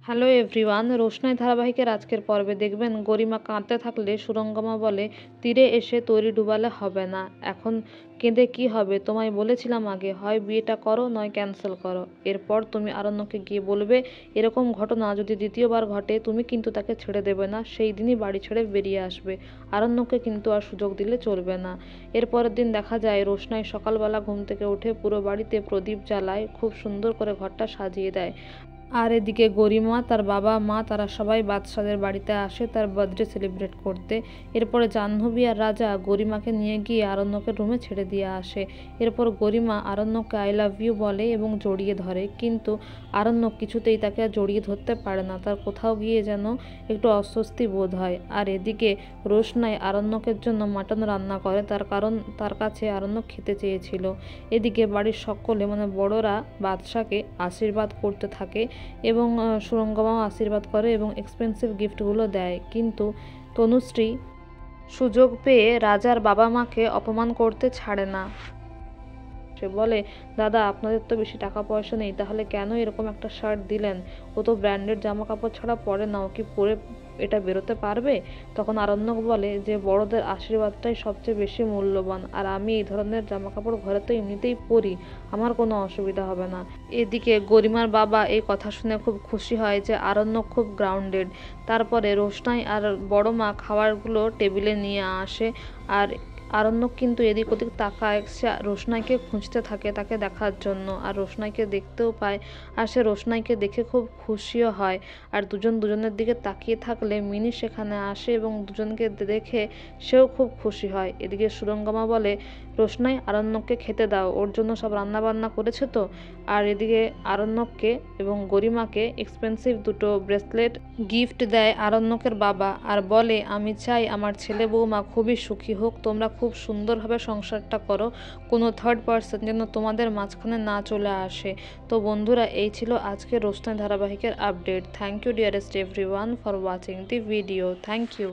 Hello everyone, রোশনাই ধারাবাহিকের আজকের পর্বে দেখবেন গরিমা কাঁদতে থাকলে সুরঙ্গমা বলে, তীরে এসে তৈরি ডুবালে হবে না, এখন কেঁদে কি হবে? তোমায় বলেছিলাম আগে, হয় বিয়েটা করো নয় ক্যান্সেল করো। এরপর তুমি আরণ্যকে গিয়ে বলবে এরকম ঘটনা যদি দ্বিতীয়বার ঘটে তুমি কিন্তু তাকে ছেড়ে দেবে না, সেই দিনই বাড়ি ছেড়ে বেরিয়ে আসবে। আরণ্যকে কিন্তু আর সুযোগ দিলে চলবে না। এরপরের দিন দেখা যায় রোশনাই সকালবেলা ঘুম থেকে উঠে পুরো বাড়িতে প্রদীপ জ্বালায়, খুব সুন্দর করে ঘরটা সাজিয়ে দেয়। আর এদিকে গরিমা, তার বাবা মা তারা সবাই বাদশাদের বাড়িতে আসে তার বার্থডে সেলিব্রেট করতে। এরপরে জাহ্নবী আর রাজা গরিমাকে নিয়ে গিয়ে আরণ্যকের রুমে ছেড়ে দিয়ে আসে। এরপর গরিমা আরণ্যকে আই লাভ ইউ বলে এবং জড়িয়ে ধরে, কিন্তু আরণ্যক কিছুতেই তাকে আর জড়িয়ে ধরতে পারে না, তার কোথাও গিয়ে যেন একটু অস্বস্তি বোধ হয়। আর এদিকে রোশনাই আরণ্যকের জন্য মাটন রান্না করে, তার কারণ তার কাছে আরণ্যক খেতে চেয়েছিল। এদিকে বাড়ির সকলে মানে বড়রা বাদশাকে আশীর্বাদ করতে থাকে এবং সুরঙ্গমাও আশীর্বাদ করে এবং এক্সপেন্সিভ গিফটগুলো দেয়। কিন্তু তনুশ্রী সুযোগ পেয়ে রাজার বাবা মাকে অপমান করতে ছাড়ে না। সে বলে, দাদা আপনাদের তো বেশি টাকা পয়সা নেই, তাহলে কেন এরকম একটা শার্ট দিলেন? ও তো ব্র্যান্ডেড জামা কাপড় ছাড়া পরে না, ও কি পরে এটা বেরোতে পারবে? তখন আরণ্যক বলে যে বড়দের আশীর্বাদটাই সবচেয়ে বেশি মূল্যবান, আর আমি এই ধরনের জামা কাপড় ঘরে তো এমনিতেই পরি, আমার কোনো অসুবিধা হবে না। এদিকে গরিমার বাবা এই কথা শুনে খুব খুশি হয় যে আরণ্যক খুব গ্রাউন্ডেড। তারপরে রোশনাই আর বড় মা খাবারগুলো টেবিলে নিয়ে আসে, আর আরণ্যক কিন্তু এদিক ওদিক তাকায়, সে রোশনাইকে খুঁজতে থাকে তাকে দেখার জন্য, আর রোশনাইকে দেখতেও পায়, আর সে রোশনাইকে দেখে খুব খুশিও হয়। আর দুজন দুজনের দিকে তাকিয়ে থাকলে মিনি সেখানে আসে এবং দুজনকে দেখে সেও খুব খুশি হয়। এদিকে সুরঙ্গমা বলে, রোশনাই আরণ্যককে খেতে দাও, ওর জন্য সব রান্না বান্না করেছে তো। আর এদিকে আরণ্যককে এবং গরিমাকে এক্সপেন্সিভ দুটো ব্রেসলেট গিফট দেয় আরণ্যকের বাবা, আর বলে আমি চাই আমার ছেলে বৌমা খুবই সুখী হোক, তোমরা খুব সুন্দরভাবে সংসারটা করো, কোনো থার্ড পার্সন যেন তোমাদের মাঝখানে না চলে আসে। তো বন্ধুরা, এই ছিল আজকের রোশনাই ধারাবাহিকের update. Thank you dearest everyone for watching the video. Thank you.